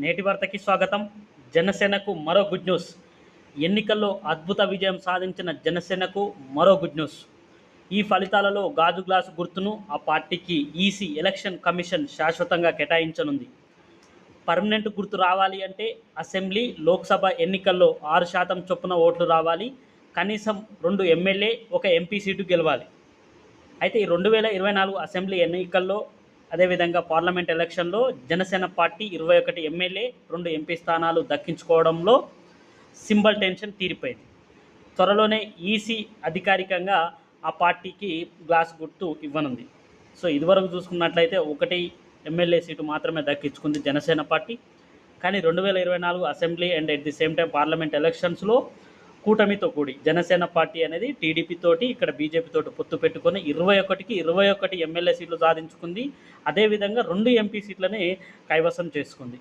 నేటి వార్తకి స్వాగతం. జనసేనకు మరో గుడ్ న్యూస్. ఎన్నికల్లో అద్భుత విజయం సాధించిన జనసేనకు మరో గుడ్ న్యూస్. ఈ ఫలితాలలో గాజు గ్లాసు గుర్తును ఆ పార్టీకి ఈసీ ఎలక్షన్ కమిషన్ శాశ్వతంగా కేటాయించనుంది. పర్మనెంట్ గుర్తు రావాలి అంటే అసెంబ్లీ, లోక్సభ ఎన్నికల్లో 6% చొప్పున ఓట్లు రావాలి. కనీసం 2 ఎమ్మెల్యే, 1 ఎంపీ సీటు గెలవాలి. అయితే ఈ 2024 అసెంబ్లీ ఎన్నికల్లో అదేవిధంగా పార్లమెంట్ ఎలక్షన్లో జనసేన పార్టీ 21 ఎమ్మెల్యే, 2 ఎంపీ స్థానాలు దక్కించుకోవడంలో సింబల్ టెన్షన్ తీరిపోయింది. త్వరలోనే ఈసీ అధికారికంగా ఆ పార్టీకి గ్లాస్ గుర్తు ఇవ్వనుంది. సో ఇదివరకు చూసుకున్నట్లయితే 1 ఎమ్మెల్యే సీటు మాత్రమే దక్కించుకుంది జనసేన పార్టీ. కానీ 2024 assembly and at the same time parliament ఎలక్షన్స్లో కూటమితో కూడి జనసేన పార్టీ అనేది టీడీపీ తోటి, ఇక్కడ బీజేపీ తోటి పొత్తు పెట్టుకొని 21కి 21 ఎమ్మెల్యే సీట్లు సాధించుకుంది. అదేవిధంగా 2 ఎంపీ సీట్లని కైవసం చేసుకుంది.